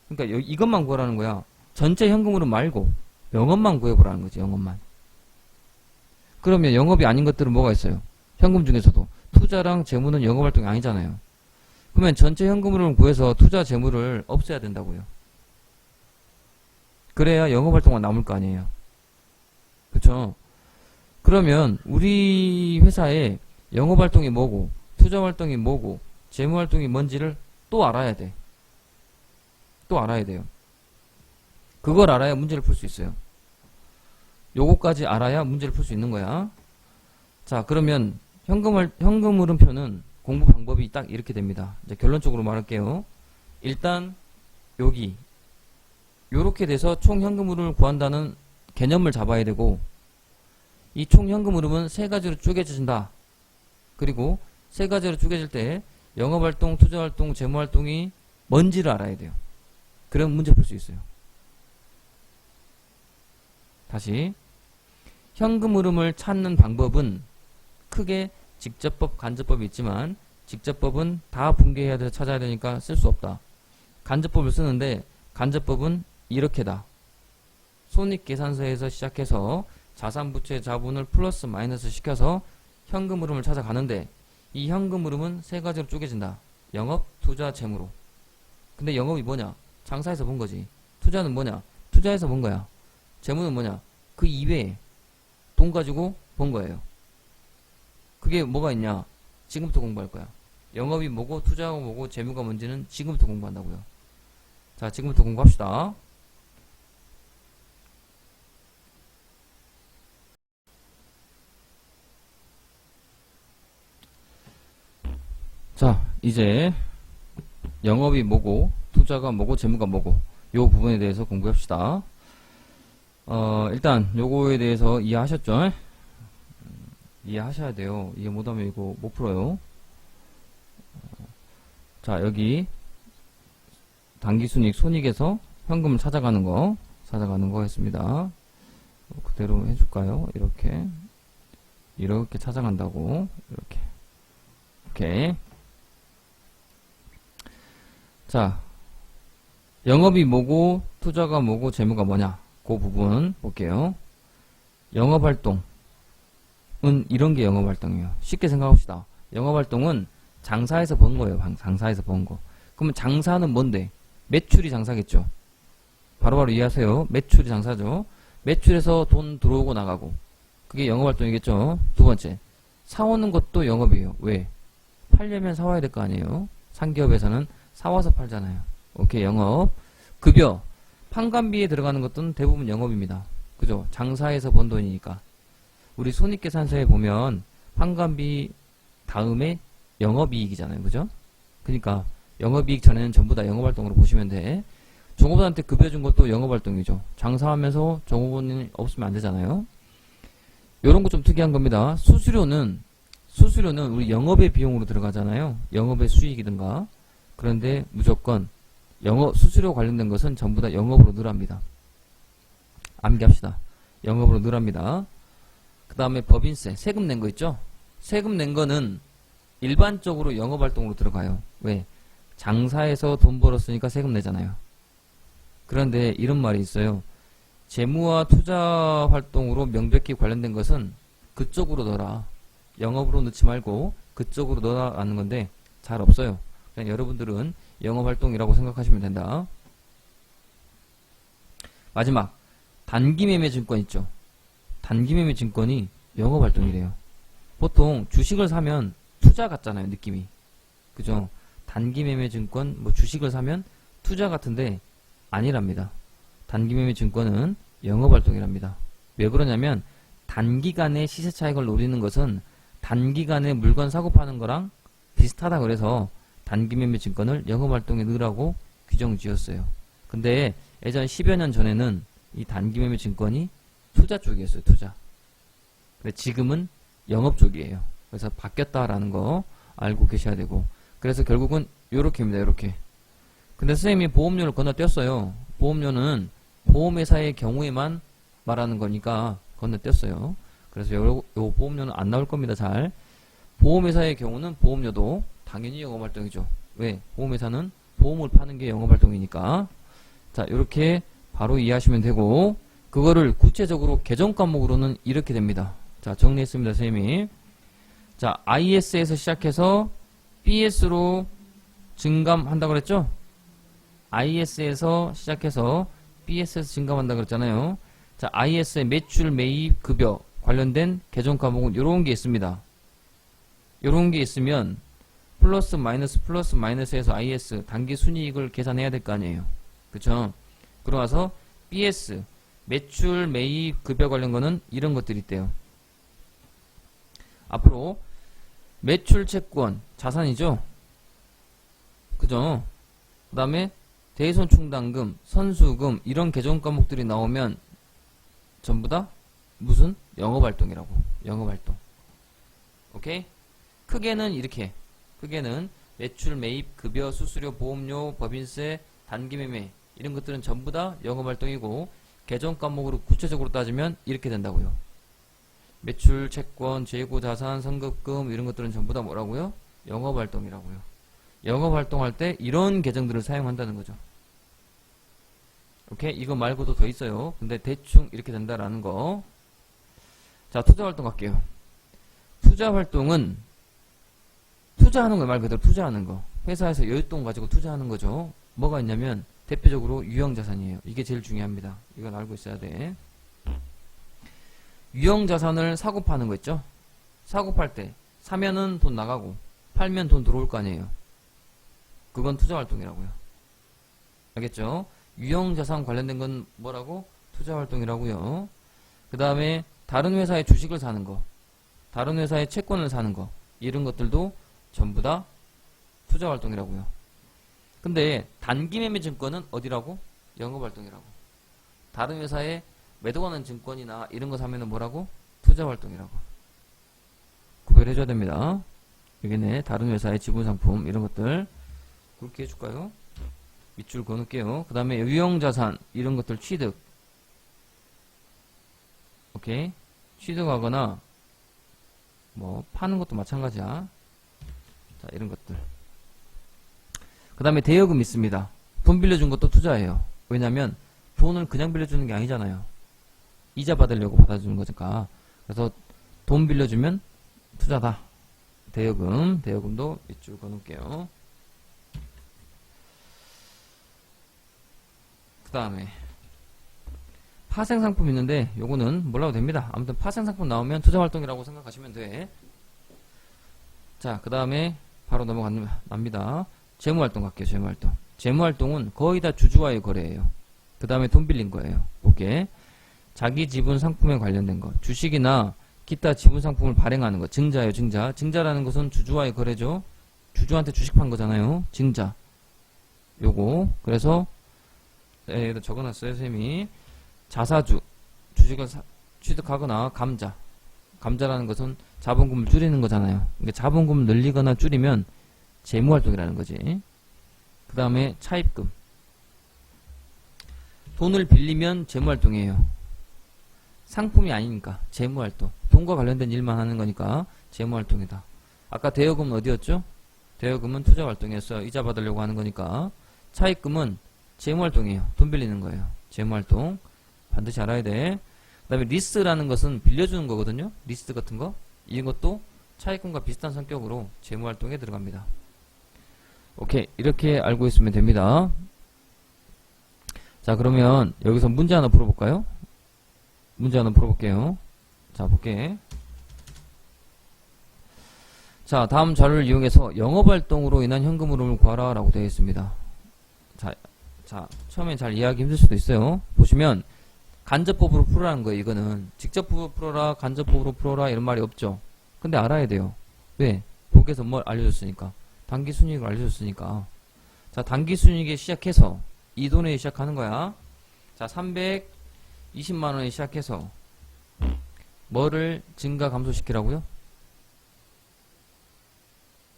그러니까 이것만 구하라는 거야. 전체 현금흐름 말고 영업만 구해보라는 거지. 영업만. 그러면 영업이 아닌 것들은 뭐가 있어요? 현금 중에서도 투자랑 재무는 영업활동이 아니잖아요. 그러면 전체 현금흐름을 구해서 투자 재무를 없애야 된다고요. 그래야 영업활동만 남을 거 아니에요. 그쵸? 그러면 우리 회사에 영업활동이 뭐고 투자활동이 뭐고 재무활동이 뭔지를 또 알아야 돼. 또 알아야 돼요. 그걸 알아야 문제를 풀 수 있어요. 요거까지 알아야 문제를 풀 수 있는 거야. 자, 그러면 현금 흐름표는 공부 방법이 딱 이렇게 됩니다. 이제 결론적으로 말할게요. 일단 여기 요렇게 돼서 총 현금 흐름을 구한다는 개념을 잡아야 되고, 이 총 현금 흐름은 세 가지로 쪼개진다. 그리고 세 가지로 쪼개질 때 영업활동, 투자활동, 재무활동이 뭔지를 알아야 돼요. 그럼 문제 풀 수 있어요. 다시 현금 흐름을 찾는 방법은 크게 직접법, 간접법이 있지만 직접법은 다 분개해야 돼서 찾아야 되니까 쓸 수 없다. 간접법을 쓰는데 간접법은 이렇게다. 손익계산서에서 시작해서 자산, 부채, 자본을 플러스 마이너스 시켜서 현금 흐름을 찾아가는데, 이 현금 흐름은 세 가지로 쪼개진다. 영업, 투자, 재무로. 근데 영업이 뭐냐? 장사에서 본 거지. 투자는 뭐냐? 투자에서 본 거야. 재무는 뭐냐? 그 이외에 돈 가지고 번 거예요. 그게 뭐가 있냐? 지금부터 공부할 거야. 영업이 뭐고 투자가 뭐고 재무가 뭔지는 지금부터 공부한다고요. 자, 지금부터 공부합시다. 자, 이제 영업이 뭐고 투자가 뭐고 재무가 뭐고 요 부분에 대해서 공부합시다. 일단 요거에 대해서 이해하셨죠? 이해하셔야 돼요. 이해 못하면 이거 못 풀어요. 자, 여기 당기순이익 손익에서 현금을 찾아가는 거 했습니다. 그대로 해줄까요? 이렇게 찾아간다고. 이렇게. 오케이. 자, 영업이 뭐고 투자가 뭐고 재무가 뭐냐, 그 부분 볼게요. 영업활동은 이런 게 영업활동이에요. 쉽게 생각합시다. 영업활동은 장사에서 번 거예요. 장사에서 번 거. 그러면 장사는 뭔데? 매출이 장사겠죠. 바로바로 이해하세요. 매출이 장사죠. 매출에서 돈 들어오고 나가고, 그게 영업활동이겠죠. 두 번째, 사오는 것도 영업이에요. 왜? 팔려면 사와야 될 거 아니에요. 상기업에서는 사와서 팔잖아요. 오케이, 영업. 급여, 판관비에 들어가는 것들은 대부분 영업입니다. 그죠? 장사에서 번 돈이니까. 우리 손익계산서에 보면 판관비 다음에 영업이익이잖아요. 그죠? 그러니까 영업이익 전에는 전부 다 영업활동으로 보시면 돼. 종업원한테 급여 준 것도 영업활동이죠. 장사하면서 종업원이 없으면 안 되잖아요. 요런 거 좀 특이한 겁니다. 수수료는 우리 영업의 비용으로 들어가잖아요. 영업의 수익이든가. 그런데 무조건 수수료 관련된 것은 전부 다 영업으로 늘합니다. 암기합시다. 영업으로 늘합니다. 그 다음에 법인세, 세금 낸 거 있죠? 세금 낸 거는 일반적으로 영업활동으로 들어가요. 왜? 장사해서 돈 벌었으니까 세금 내잖아요. 그런데 이런 말이 있어요. 재무와 투자 활동으로 명백히 관련된 것은 그쪽으로 넣어라. 영업으로 넣지 말고 그쪽으로 넣어라는 건데 잘 없어요. 그냥 여러분들은 영업활동이라고 생각하시면 된다. 마지막, 단기매매 증권 있죠. 단기매매 증권이 영업활동이래요. 보통 주식을 사면 투자 같잖아요, 느낌이. 그죠? 단기매매 증권, 주식을 사면 투자 같은데 아니랍니다. 단기매매 증권은 영업활동이랍니다. 왜 그러냐면 단기간에 시세 차익을 노리는 것은 단기간에 물건 사고 파는 거랑 비슷하다 그래서 단기매매 증권을 영업활동에 넣으라고 규정 지었어요. 근데 예전 10여 년 전에는 이 단기매매 증권이 투자 쪽이었어요. 투자. 근데 지금은 영업 쪽이에요. 그래서 바뀌었다라는 거 알고 계셔야 되고, 그래서 결국은 요렇게입니다. 요렇게. 근데 선생님이 보험료를 건너뛰었어요. 보험료는 보험회사의 경우에만 말하는 거니까 건너뛰었어요. 그래서 요 보험료는 안 나올 겁니다. 잘. 보험회사의 경우는 보험료도 당연히 영업활동이죠. 왜? 보험회사는 보험을 파는 게 영업활동이니까. 자, 요렇게 바로 이해하시면 되고, 그거를 구체적으로 계정 과목으로는 이렇게 됩니다. 자, 정리했습니다. 선생님이. 자, IS에서 시작해서 BS로 증감한다고 그랬죠? IS에서 시작해서 BS에서 증감한다고 그랬잖아요. 자, IS의 매출, 매입, 급여 관련된 계정 과목은 요런 게 있습니다. 요런 게 있으면 플러스 마이너스에서 IS 단기 순이익을 계산해야 될 거 아니에요. 그쵸? 그러고 나서 BS 매출, 매입, 급여 관련 거는 이런 것들이 있대요. 앞으로 매출 채권 자산이죠. 그죠? 그 다음에 대손충당금, 선수금 이런 계정 과목들이 나오면 전부 다 무슨? 영업활동이라고. 영업활동. 오케이? 크게는 이렇게. 크게는 매출, 매입, 급여, 수수료, 보험료, 법인세, 단기매매 이런 것들은 전부 다 영업활동이고, 계정 과목으로 구체적으로 따지면 이렇게 된다고요. 매출, 채권, 재고, 자산, 선급금 이런 것들은 전부 다 뭐라고요? 영업활동이라고요. 영업활동할 때 이런 계정들을 사용한다는 거죠. 오케이? 이거 말고도 더 있어요. 근데 대충 이렇게 된다라는 거. 자, 투자활동 갈게요. 투자활동은 투자하는 거 말 그대로 투자하는 거. 회사에서 여윳돈 가지고 투자하는 거죠. 뭐가 있냐면 대표적으로 유형자산이에요. 이게 제일 중요합니다. 이건 알고 있어야 돼. 유형자산을 사고 파는 거 있죠? 사고 팔 때 사면은 돈 나가고 팔면 돈 들어올 거 아니에요. 그건 투자활동이라고요. 알겠죠? 유형자산 관련된 건 뭐라고? 투자활동이라고요. 그 다음에 다른 회사의 주식을 사는 거, 다른 회사의 채권을 사는 거, 이런 것들도 전부 다 투자활동이라고요. 근데 단기매매 증권은 어디라고? 영업활동이라고. 다른 회사에 매도하는 증권이나 이런 거 사면은 뭐라고? 투자활동이라고. 구별해줘야 됩니다. 여기네, 다른 회사의 지분상품 이런 것들 그렇게 해줄까요? 밑줄 그어놓을게요. 그 다음에 유형자산 이런 것들 취득. 오케이. 취득하거나 뭐 파는 것도 마찬가지야. 자, 이런 것들. 그 다음에 대여금 있습니다. 돈 빌려준 것도 투자예요. 왜냐면 돈을 그냥 빌려주는 게 아니잖아요. 이자 받으려고 받아주는 거니까. 그래서 돈 빌려주면 투자다. 대여금, 대여금도 밑줄 그어놓을게요. 그 다음에 파생상품 있는데 요거는 몰라도 됩니다. 아무튼 파생상품 나오면 투자활동이라고 생각하시면 돼. 자, 그 다음에 바로 넘어갑니다. 재무활동 갈게요. 재무활동. 재무활동은 거의 다 주주와의 거래예요. 그 다음에 돈 빌린 거예요. 오케이. 자기 지분 상품에 관련된 거. 주식이나 기타 지분 상품을 발행하는 거. 증자예요. 증자. 증자라는 것은 주주와의 거래죠. 주주한테 주식 판 거잖아요. 증자. 요거. 그래서 여기다 적어놨어요. 쌤이. 자사주. 주식을 취득하거나 감자. 감자라는 것은 자본금을 줄이는 거잖아요. 그러니까 자본금을 늘리거나 줄이면 재무활동이라는 거지. 그 다음에 차입금. 돈을 빌리면 재무활동이에요. 상품이 아니니까 재무활동. 돈과 관련된 일만 하는 거니까 재무활동이다. 아까 대여금은 어디였죠? 대여금은 투자활동이었어요. 이자 받으려고 하는 거니까. 차입금은 재무활동이에요. 돈 빌리는 거예요. 재무활동. 반드시 알아야 돼. 그 다음에 리스라는 것은 빌려주는 거거든요. 리스 같은 거. 이것도 차입금과 비슷한 성격으로 재무활동에 들어갑니다. 오케이. 이렇게 알고 있으면 됩니다. 자, 그러면 여기서 문제 하나 풀어볼까요? 문제 하나 풀어볼게요. 자, 볼게. 자, 다음 자료를 이용해서 영업활동으로 인한 현금 흐름을 구하라 라고 되어 있습니다. 자, 처음엔 잘 이해하기 힘들 수도 있어요. 보시면 간접법으로 풀으라는 거예요. 이거는 직접법으로 풀어라, 간접법으로 풀어라 이런 말이 없죠. 근데 알아야 돼요. 왜? 보기에서 뭘 알려줬으니까. 단기순이익을 알려줬으니까. 자, 단기순이익에 시작해서 이 돈에 시작하는 거야. 자, 320만원에 시작해서 뭐를 증가 감소시키라고요?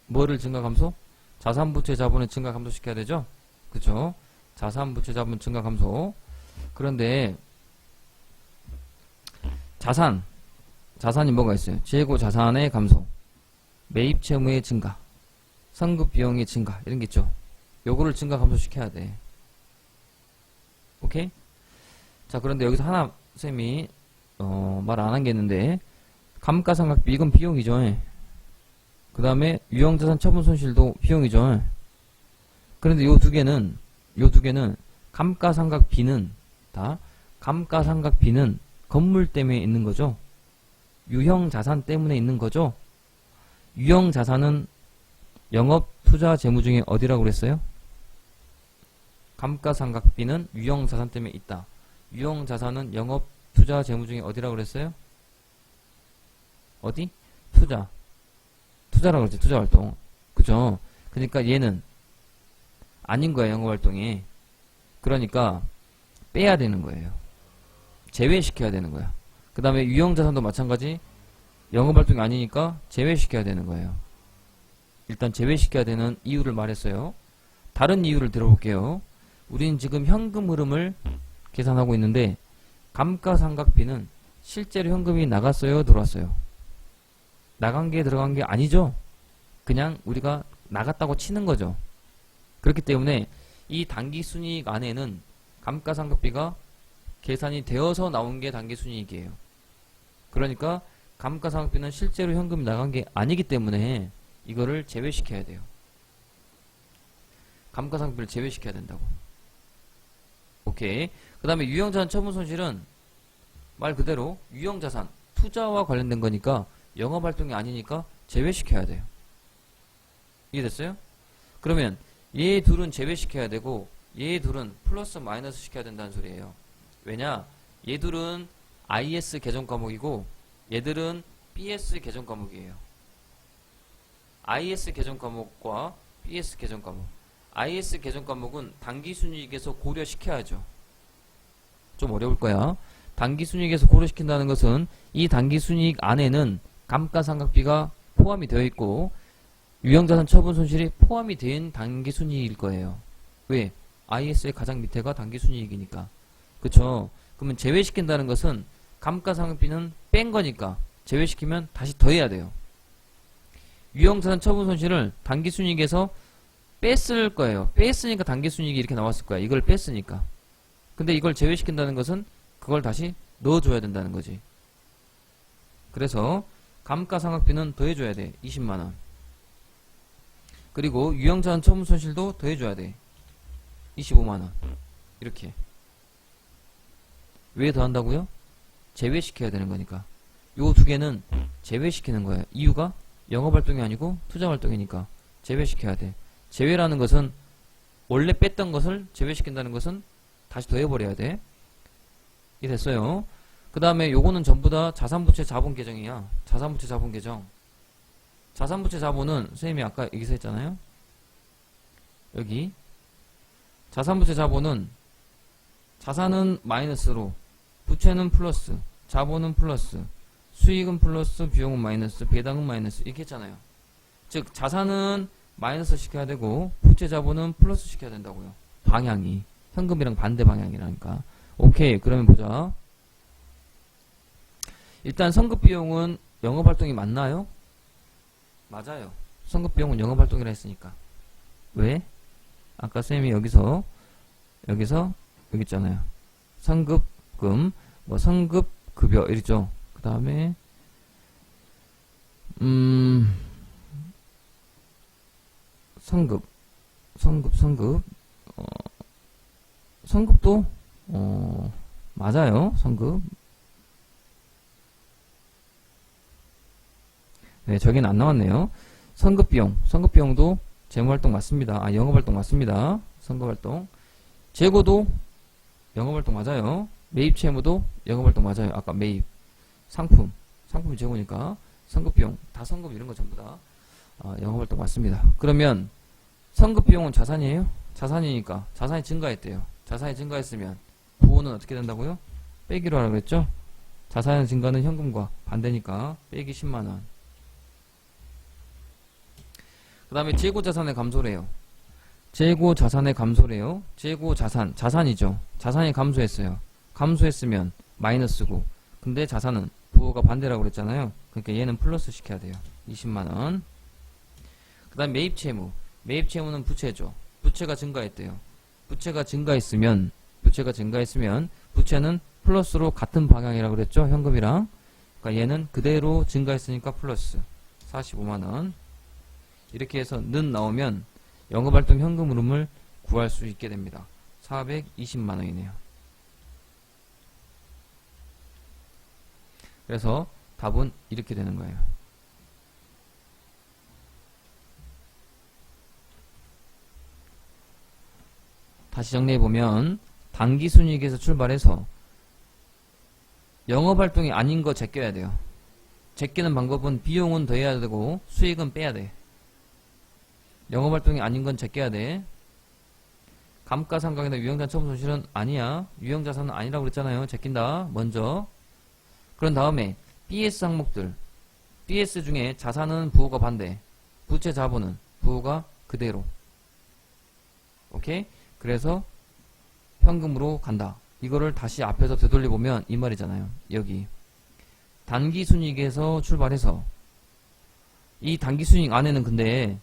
뭐를 증가 감소? 자산부채 자본을 증가 감소시켜야 되죠? 그쵸? 자산부채 자본 증가 감소. 그런데 자산이 뭐가 있어요? 재고 자산의 감소, 매입 채무의 증가, 선급 비용의 증가 이런 게 있죠. 요거를 증가 감소시켜야 돼. 오케이? 자, 그런데 여기서 하나 쌤이 말 안 한 게 있는데 감가상각비 이건 비용이죠. 그 다음에 유형자산 처분 손실도 비용이죠. 그런데 요 두 개는 감가상각비는 건물 때문에 있는 거죠. 유형자산 때문에 있는 거죠. 유형자산은 영업투자 재무 중에 어디라고 그랬어요? 감가상각비는 유형자산 때문에 있다. 유형자산은 영업투자 재무 중에 어디라고 그랬어요? 어디? 투자라고 그랬지. 투자활동. 그죠? 그러니까 얘는 아닌 거야. 영업활동이. 그러니까 빼야 되는 거예요. 제외시켜야 되는 거야. 그 다음에 유형자산도 마찬가지. 영업활동이 아니니까 제외시켜야 되는 거예요. 일단 제외시켜야 되는 이유를 말했어요. 다른 이유를 들어볼게요. 우리는 지금 현금 흐름을 계산하고 있는데 감가상각비는 실제로 현금이 나갔어요? 들어왔어요? 나간 게 들어간 게 아니죠? 그냥 우리가 나갔다고 치는 거죠. 그렇기 때문에 이 단기순이익 안에는 감가상각비가 계산이 되어서 나온 게 단기순이익이에요. 그러니까 감가상각비는 실제로 현금이 나간 게 아니기 때문에 이거를 제외시켜야 돼요. 감가상각비를 제외시켜야 된다고. 오케이. 그 다음에 유형자산 처분 손실은 말 그대로 유형자산 투자와 관련된 거니까 영업활동이 아니니까 제외시켜야 돼요. 이해됐어요? 그러면 얘 둘은 제외시켜야 되고 얘 둘은 플러스 마이너스 시켜야 된다는 소리예요. 왜냐? 얘 둘은 IS 계정 과목이고 얘들은 BS 계정 과목이에요. IS 계정 과목과 BS 계정 과목. IS 계정 과목은 당기순이익에서 고려시켜야죠. 좀 어려울 거야. 당기순이익에서 고려시킨다는 것은 이 당기순이익 안에는 감가상각비가 포함이 되어 있고 유형자산 처분 손실이 포함이 된 당기순이익일 거예요. 왜? IS의 가장 밑에가 당기순이익이니까. 그쵸? 그러면 제외시킨다는 것은 감가상각비는 뺀 거니까 제외시키면 다시 더해야 돼요. 유형자산 처분 손실을 당기순이익에서 뺐을 거예요. 뺐으니까 당기순이익이 이렇게 나왔을 거야. 이걸 뺐으니까. 근데 이걸 제외시킨다는 것은 그걸 다시 넣어줘야 된다는 거지. 그래서 감가상각비는 더해줘야 돼. 20만원. 그리고 유형자산 처분 손실도 더해줘야 돼. 25만원. 이렇게. 왜 더한다고요? 제외시켜야 되는 거니까. 요 두 개는 제외시키는 거예요. 이유가 영업활동이 아니고 투자활동이니까 제외시켜야 돼. 제외라는 것은 원래 뺐던 것을 제외시킨다는 것은 다시 더해버려야 돼. 이게 됐어요. 그 다음에 요거는 전부 다 자산부채 자본 계정이야. 자산부채 자본 계정. 자산부채 자본은 선생님이 아까 여기서 했잖아요. 여기 자산부채 자본은 자산은 마이너스로 부채는 플러스 자본은 플러스 수익은 플러스 비용은 마이너스 배당은 마이너스 이렇게 했잖아요. 즉 자산은 마이너스 시켜야 되고 부채 자본은 플러스 시켜야 된다고요. 방향이 현금이랑 반대 방향이라니까. 오케이, 그러면 보자. 일단 선급비용은 영업활동이 맞나요? 맞아요. 선급비용은 영업활동이라 했으니까. 왜? 아까 쌤이 여기서 여기 있잖아요. 선급금, 뭐 선급급여 이랬죠. 그 다음에 선급 선급도 맞아요. 선급. 네, 저기는 안 나왔네요. 선급비용도 재무활동 맞습니다. 아, 영업활동 맞습니다. 선급활동. 재고도 영업활동 맞아요. 매입채무도 영업활동 맞아요. 아까 매입. 상품이 재고니까 선급비용 다 선급 이런 거 전부 다 영업활동 맞습니다. 그러면 선급비용은 자산이에요? 자산이니까 자산이 증가했대요. 자산이 증가했으면 부호는 어떻게 된다고요? 빼기로 하라고 했죠? 자산의 증가는 현금과 반대니까 빼기 10만원. 그 다음에 재고자산의 감소래요. 재고자산의 감소래요. 재고자산, 자산이죠. 자산이 감소했어요. 감소했으면 마이너스고 근데 자산은 부호가 반대라고 그랬잖아요. 그러니까 얘는 플러스 시켜야 돼요. 20만원. 그 다음 매입채무. 매입채무는 부채죠. 부채가 증가했대요. 부채가 증가했으면 부채는 플러스로 같은 방향이라고 그랬죠. 현금이랑. 그러니까 얘는 그대로 증가했으니까 플러스 45만원. 이렇게 해서 는 나오면 영업활동 현금 흐름을 구할 수 있게 됩니다. 420만원이네요. 그래서 답은 이렇게 되는 거예요. 다시 정리해보면 당기순이익에서 출발해서 영업활동이 아닌 거 제껴야 돼요. 제끼는 방법은 비용은 더해야 되고 수익은 빼야 돼. 영업활동이 아닌 건 제껴야 돼. 감가상각이나 유형자산 처분 손실은 아니야. 유형자산은 아니라고 그랬잖아요. 제낀다. 먼저. 그런 다음에 BS 항목들. BS 중에 자산은 부호가 반대. 부채 자본은 부호가 그대로. 오케이? 그래서 현금으로 간다. 이거를 다시 앞에서 되돌려보면 이 말이잖아요. 여기. 단기순이익에서 출발해서 이 단기순이익 안에는 근데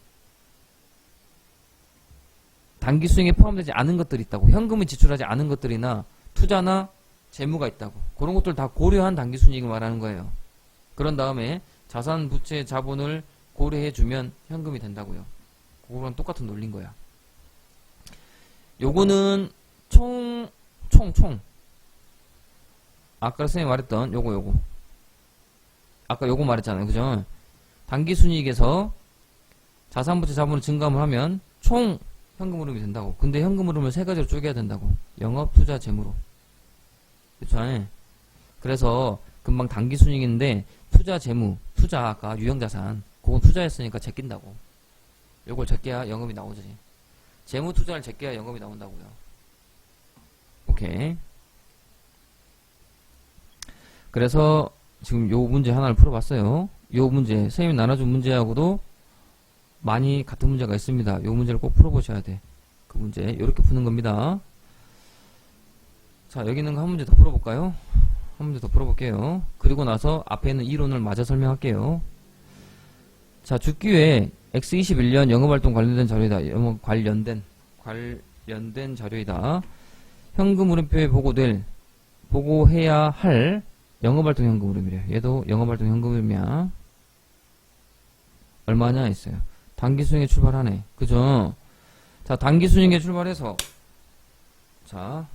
단기순이익에 포함되지 않은 것들이 있다고. 현금을 지출하지 않은 것들이나 투자나 재무가 있다고. 그런 것들 다 고려한 단기순이익을 말하는 거예요. 그런 다음에 자산, 부채, 자본을 고려해주면 현금이 된다고요. 그거랑 똑같은 논리인 거야. 요거는 총. 아까 선생님이 말했던 요거. 아까 요거 말했잖아요. 그죠? 당기순이익에서 자산부채 자본을 증감을 하면 총 현금 흐름이 된다고. 근데 현금 흐름을 세 가지로 쪼개야 된다고. 영업, 투자, 재무로. 그쵸? 그래서 금방 당기순이익인데 투자, 재무, 투자 아까 유형자산 그건 투자했으니까 제낀다고. 요걸 제껴야 영업이 나오지. 재무 투자를 제껴야 영업이 나온다고요. 오케이. 그래서 지금 요 문제 하나를 풀어봤어요. 요 문제 선생님이 나눠준 문제하고도 많이 같은 문제가 있습니다. 요 문제를 꼭 풀어보셔야 돼. 그 문제 이렇게 푸는 겁니다. 자, 여기 있는 거 한 문제 더 풀어볼까요? 한 문제 더 풀어볼게요. 그리고 나서 앞에 있는 이론을 마저 설명할게요. 자, 죽기회 X21년 영업활동 관련된 자료이다. 영업 관련된 자료이다. 현금 흐름표에 보고해야 할 영업활동 현금 흐름이래요. 얘도 영업활동 현금 흐름이야. 얼마냐 했어요. 단기순이익에 출발하네. 그죠? 자, 단기순이익에 출발해서 자,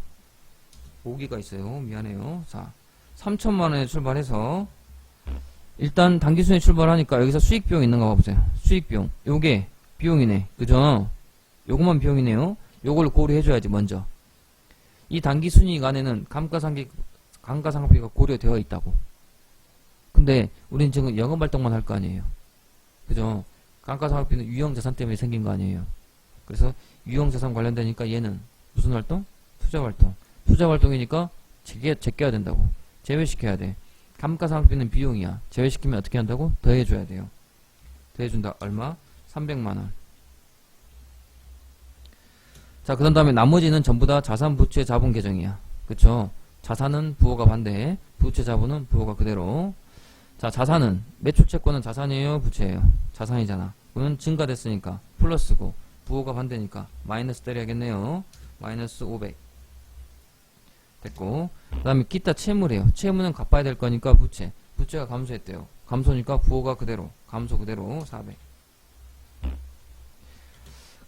보기가 있어요. 미안해요. 자, 3천만원에 출발해서 일단 단기순이익에 출발하니까 여기서 수익비용 있는가 봐보세요. 수익비용. 요게 비용이네. 그죠? 요것만 비용이네요. 요걸 고려해줘야지 먼저. 이 단기순이익 안에는 감가상각비가 고려되어 있다고. 근데 우린 지금 영업활동만 할 거 아니에요. 그죠? 감가상각비는 유형자산 때문에 생긴 거 아니에요. 그래서 유형자산 관련되니까 얘는 무슨 활동? 투자활동. 투자활동이니까 제껴야 된다고. 제외시켜야 돼. 감가상각비는 비용이야. 제외시키면 어떻게 한다고? 더해줘야 돼요. 더해준다. 얼마? 300만원. 자, 그 다음에 나머지는 전부 다 자산, 부채, 자본 계정이야. 그쵸? 자산은 부호가 반대, 부채, 자본은 부호가 그대로. 자, 자산은 매출채권은 자산이에요, 부채예요? 자산이잖아. 그러면 증가됐으니까 플러스고 부호가 반대니까 마이너스 때려야겠네요. 마이너스 500 됐고, 그 다음에 기타 채무래요. 채무는 갚아야 될 거니까 부채가 감소했대요. 감소니까 부호가 그대로, 감소 그대로 400.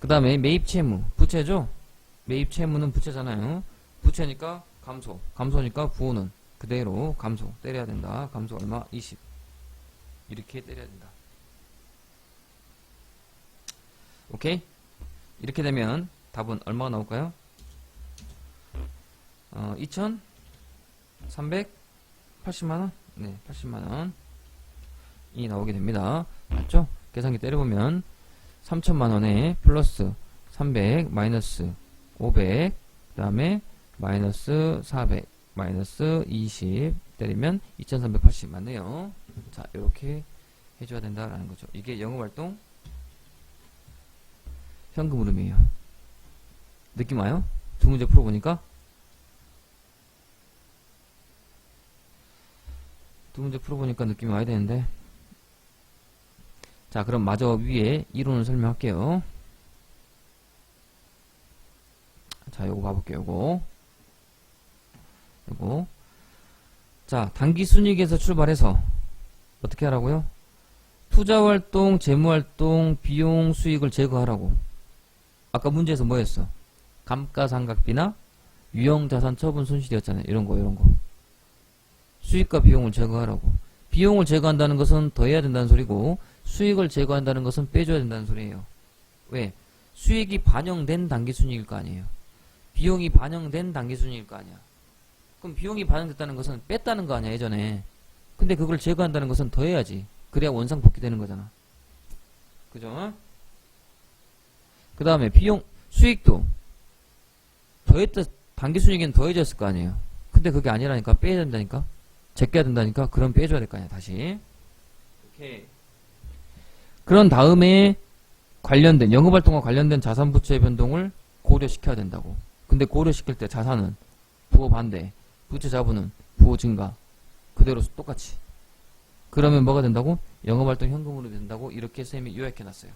그 다음에 매입 채무, 부채죠? 매입 채무는 부채잖아요. 부채니까 감소니까 부호는 그대로 감소 때려야 된다. 감소 얼마? 20. 이렇게 때려야 된다. 오케이? 이렇게 되면 답은 얼마가 나올까요? 2,380만원? 네, 80만원이 나오게 됩니다. 맞죠? 계산기 때려보면 3천만원에 플러스 300 마이너스 500 그 다음에 마이너스 400 마이너스 20 때리면 2380 맞네요. 자, 이렇게 해줘야 된다라는 거죠. 이게 영업활동 현금 흐름이에요. 느낌 와요? 두 문제 풀어보니까 느낌이 와야 되는데. 자, 그럼 마저 위에 이론을 설명할게요. 자, 요거 봐볼게요. 요거. 자, 단기순이익에서 출발해서 어떻게 하라고요? 투자활동, 재무활동, 비용, 수익을 제거하라고. 아까 문제에서 뭐였어? 감가상각비나 유형자산 처분 손실이었잖아요. 이런 거. 수익과 비용을 제거하라고. 비용을 제거한다는 것은 더해야 된다는 소리고, 수익을 제거한다는 것은 빼줘야 된다는 소리예요. 왜? 수익이 반영된 단기순이익일 거 아니에요. 비용이 반영된 단기순이익일 거 아니야. 그럼 비용이 반영됐다는 것은 뺐다는 거 아니야, 예전에. 근데 그걸 제거한다는 것은 더해야지. 그래야 원상복귀 되는 거잖아. 그죠? 그 다음에 수익도 단기순이익은 더해졌을 거 아니에요. 근데 그게 아니라니까. 빼야 된다니까. 제껴야 된다니까. 그럼 빼줘야 될 거 아니야, 다시. 오케이. 그런 다음에 영업활동과 관련된 자산부채의 변동을 고려시켜야 된다고. 근데 고려시킬 때 자산은 부호 반대, 부채 자본은 부호 증가. 그대로 똑같이. 그러면 뭐가 된다고? 영업활동 현금으로 된다고. 이렇게 쌤이 요약해놨어요.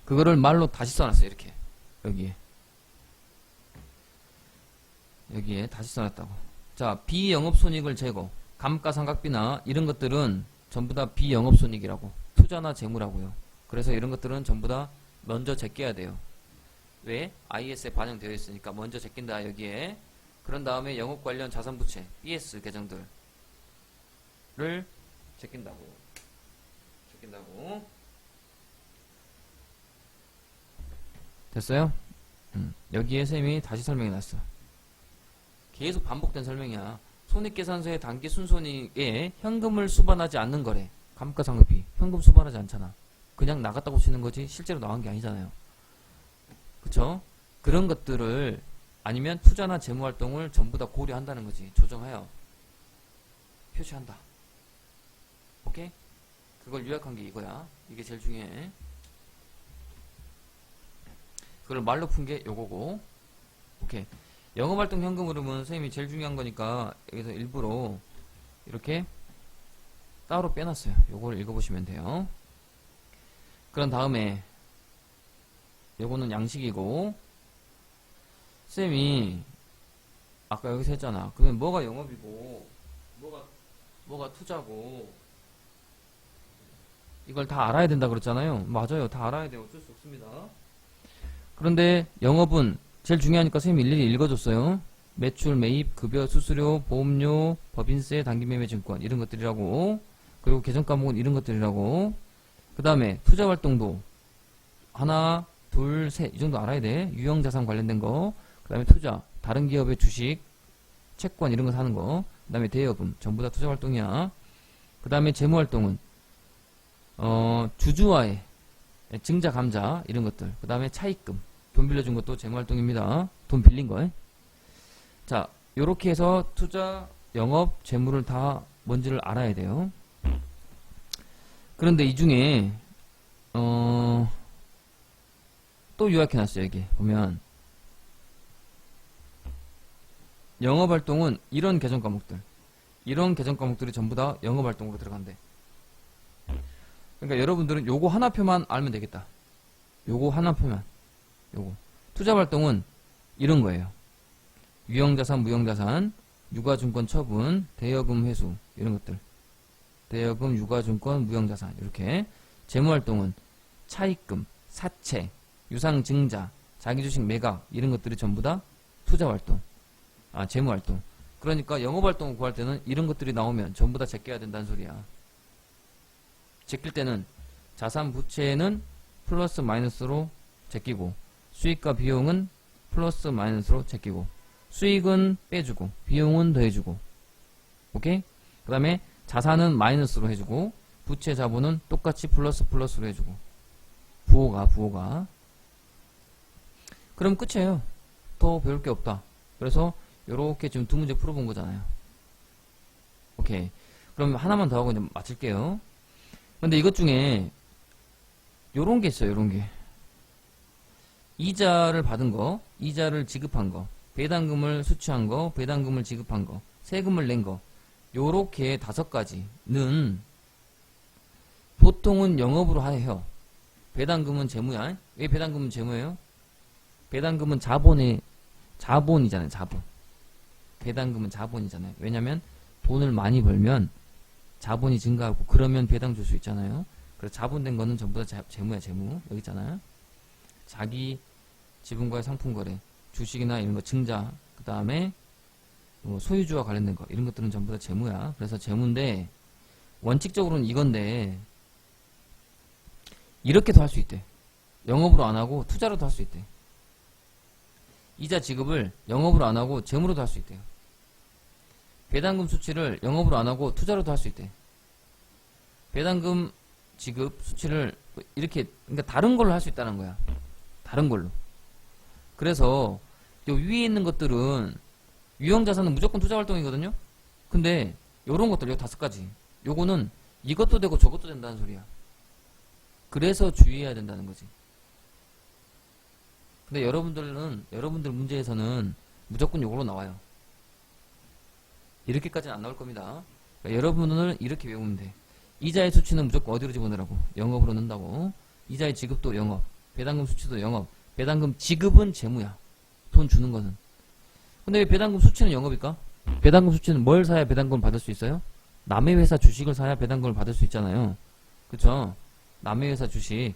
그거를 말로 다시 써놨어요. 이렇게. 여기에 다시 써놨다고. 자, 비영업손익을 제거. 감가상각비나 이런 것들은 전부 다 비영업손익이라고. 투자나 재무라고요. 그래서 이런 것들은 전부 다 먼저 제껴야 돼요. 왜? IS에 반영되어 있으니까 먼저 제낀다, 여기에. 그런 다음에 영업 관련 자산부채, BS 계정들. 제낀다고. 됐어요? 여기에 쌤이 다시 설명해 놨어. 계속 반복된 설명이야. 손익계산서의 단기 순손익에 현금을 수반하지 않는 거래. 감가상각비. 현금 수반하지 않잖아. 그냥 나갔다고 치는 거지 실제로 나간 게 아니잖아요. 그쵸? 그런 것들을 아니면 투자나 재무활동을 전부 다 고려한다는 거지. 조정하여 표시한다. 오케이? 그걸 요약한 게 이거야. 이게 제일 중요해. 그걸 말로 푼 게 요거고. 오케이. 영업활동 현금 흐름은 선생님이 제일 중요한 거니까 여기서 일부러 이렇게 따로 빼놨어요. 요거를 읽어보시면 돼요. 그런 다음에 요거는 양식이고, 쌤이 아까 여기서 했잖아. 그러면 뭐가 영업이고 뭐가 투자고 이걸 다 알아야 된다 그랬잖아요. 맞아요. 다 알아야 돼요. 어쩔 수 없습니다. 그런데 영업은 제일 중요하니까 선생님이 일일이 읽어줬어요. 매출, 매입, 급여, 수수료, 보험료, 법인세, 단기매매증권 이런 것들이라고. 그리고 계정과목은 이런 것들이라고. 그 다음에 투자활동도 하나, 둘, 셋 이 정도 알아야 돼. 유형자산 관련된 거. 그 다음에 투자, 다른 기업의 주식, 채권 이런 거 사는 거. 그 다음에 대여금 전부 다 투자활동이야. 그 다음에 재무활동은 주주와의 증자, 감자 이런 것들. 그 다음에 차입금, 돈 빌려준 것도 재무활동입니다. 돈 빌린 거. 자, 요렇게 해서 투자, 영업, 재무를 다 뭔지를 알아야 돼요. 그런데 이 중에 또 요약해놨어요. 여기 보면 영업활동은 이런 계정과목들이 전부 다 영업활동으로 들어간대. 그러니까 여러분들은 요거 하나표만 알면 되겠다. 요거 하나표만. 요거 투자활동은 이런 거예요. 유형자산, 무형자산, 유가증권 처분, 대여금 회수 이런 것들. 대여금, 유가증권, 무형자산 이렇게. 재무활동은 차입금, 사채, 유상증자, 자기주식 매각 이런 것들이 전부 다 투자활동, 재무활동. 그러니까 영업활동을 구할 때는 이런 것들이 나오면 전부 다 제껴야 된다는 소리야. 제낄 때는 자산 부채는 플러스 마이너스로 제끼고, 수익과 비용은 플러스 마이너스로 제끼고, 수익은 빼주고 비용은 더해주고. 오케이? 그 다음에 자산은 마이너스로 해주고 부채 자본은 똑같이 플러스로 해주고. 부호가 그럼 끝이에요. 더 배울 게 없다. 그래서 요렇게 지금 두 문제 풀어본 거잖아요. 오케이. 그럼 하나만 더 하고 이제 마칠게요. 근데 이것 중에 요런 게 있어요. 요런 게 이자를 받은 거, 이자를 지급한 거, 배당금을 수취한 거, 배당금을 지급한 거, 세금을 낸 거, 요렇게 5가지는 보통은 영업으로 해요. 배당금은 재무야. 왜 배당금은 재무예요? 배당금은 자본이잖아요. 자본. 배당금은 자본이잖아요. 왜냐면 돈을 많이 벌면 자본이 증가하고 그러면 배당 줄 수 있잖아요. 그래서 자본된 거는 전부 다 재무야. 재무. 여기 있잖아요. 자기 지분과의 상품거래, 주식이나 이런 거 증자, 그 다음에 소유주와 관련된 거 이런 것들은 전부 다 재무야. 그래서 재무인데 원칙적으로는 이건데 이렇게도 할 수 있대. 영업으로 안 하고 투자로도 할 수 있대. 이자 지급을 영업으로 안 하고 재무로도 할 수 있대요. 배당금 수취를 영업으로 안 하고 투자로도 할 수 있대. 배당금 지급 수취를 이렇게, 그러니까 다른 걸로 할 수 있다는 거야. 다른 걸로. 그래서 요 위에 있는 것들은 유형자산은 무조건 투자활동이거든요. 근데 요런 것들, 요 5가지 요거는 이것도 되고 저것도 된다는 소리야. 그래서 주의해야 된다는 거지. 근데 여러분들 문제에서는 무조건 요걸로 나와요. 이렇게까지는 안 나올 겁니다. 그러니까 여러분은 이렇게 외우면 돼. 이자의 수치는 무조건 어디로 집어넣으라고? 영업으로 넣는다고. 이자의 지급도 영업, 배당금 수치도 영업. 배당금 지급은 재무야. 돈 주는 거는. 근데 왜 배당금 수치는 영업일까? 배당금 수치는 뭘 사야 배당금을 받을 수 있어요? 남의 회사 주식을 사야 배당금을 받을 수 있잖아요. 그쵸? 남의 회사 주식.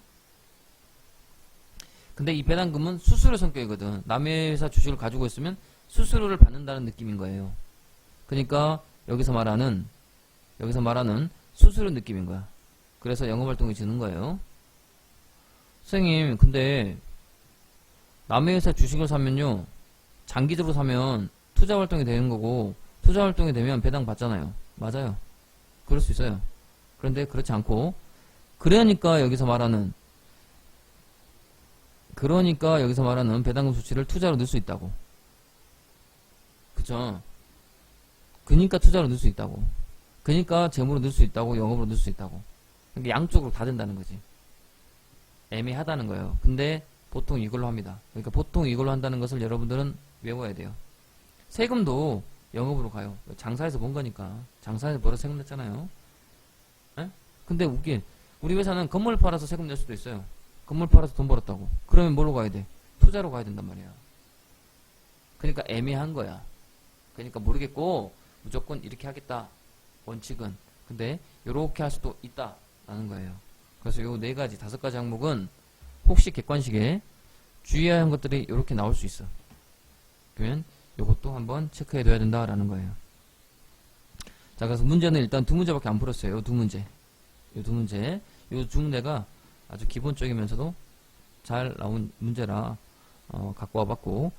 근데 이 배당금은 수수료 성격이거든. 남의 회사 주식을 가지고 있으면 수수료를 받는다는 느낌인 거예요. 그러니까 여기서 말하는 여기서 말하는 수수료 느낌인 거야. 그래서 영업활동이 지는 거예요. 선생님, 근데 남의 회사 주식을 사면요, 장기적으로 사면 투자활동이 되는 거고, 투자활동이 되면 배당 받잖아요. 맞아요. 그럴 수 있어요. 그런데 그렇지 않고, 그러니까 여기서 말하는 배당금 수치를 투자로 넣을 수 있다고. 그쵸? 그니까 투자로 넣을 수 있다고. 그니까 재무로 넣을 수 있다고, 영업으로 넣을 수 있다고. 그러니까 양쪽으로 다 된다는 거지. 애매하다는 거예요. 근데 보통 이걸로 합니다. 그러니까 보통 이걸로 한다는 것을 여러분들은 외워야 돼요. 세금도 영업으로 가요. 장사해서 본 거니까. 장사해서 벌어 세금 냈잖아요. 에? 근데 웃긴, 우리 회사는 건물 팔아서 세금 낼 수도 있어요. 건물 팔아서 돈 벌었다고. 그러면 뭘로 가야 돼? 투자로 가야 된단 말이야. 그러니까 애매한 거야. 그러니까 모르겠고 무조건 이렇게 하겠다. 원칙은. 근데 요렇게 할 수도 있다. 라는 거예요. 그래서 요 4가지, 5가지 항목은 혹시 객관식에 주의해야 하는 것들이 요렇게 나올 수 있어. 그러면 요것도 한번 체크해 둬야 된다라는 거예요. 자, 그래서 문제는 일단 2문제밖에 안 풀었어요. 요 2문제. 요 2문제. 요 2문제가 아주 기본적이면서도 잘 나온 문제라 갖고 와봤고,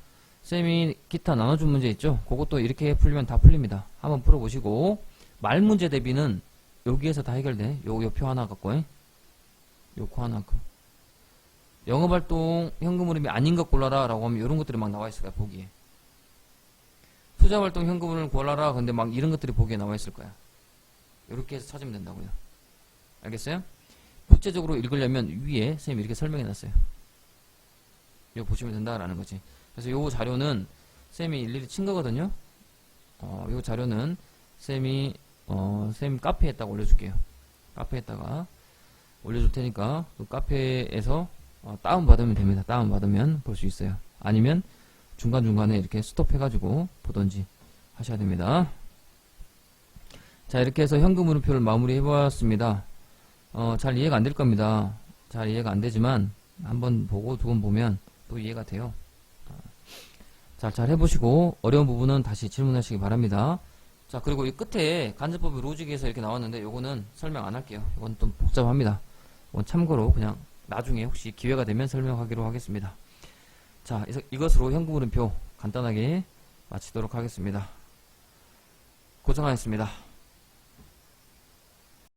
쌤이 기타 나눠준 문제 있죠? 그것도 이렇게 풀리면 다 풀립니다. 한번 풀어보시고, 말 문제 대비는 여기에서 다 해결돼. 요 표 하나 갖고, 요 코 하나 갖고. 영업활동 현금 흐름이 아닌 것 골라라 라고 하면 이런 것들이 막 나와 있을 거야, 보기에. 투자활동 현금 흐름을 골라라. 근데 막 이런 것들이 보기에 나와 있을 거야. 이렇게 해서 찾으면 된다고요. 알겠어요? 구체적으로 읽으려면 위에 선생님이 이렇게 설명해 놨어요. 이거 보시면 된다라는 거지. 그래서 요 자료는 쌤이 일일이 친 거거든요. 요 자료는 쌤이 쌤 카페에다가 올려줄게요. 카페에다가 올려줄 테니까 그 카페에서 다운받으면 됩니다. 다운받으면 볼 수 있어요. 아니면 중간중간에 이렇게 스톱해가지고 보던지 하셔야 됩니다. 자, 이렇게 해서 현금 흐름표를 마무리 해보았습니다. 잘 이해가 안 될 겁니다. 잘 이해가 안 되지만 한 번 보고 2번 보면 또 이해가 돼요. 잘 해보시고 어려운 부분은 다시 질문하시기 바랍니다. 자, 그리고 이 끝에 간접법의 로직에서 이렇게 나왔는데 요거는 설명 안 할게요. 이건 좀 복잡합니다. 이건 참고로 그냥 나중에 혹시 기회가 되면 설명하기로 하겠습니다. 자, 이것으로 현금 흐름표 간단하게 마치도록 하겠습니다. 고생하셨습니다.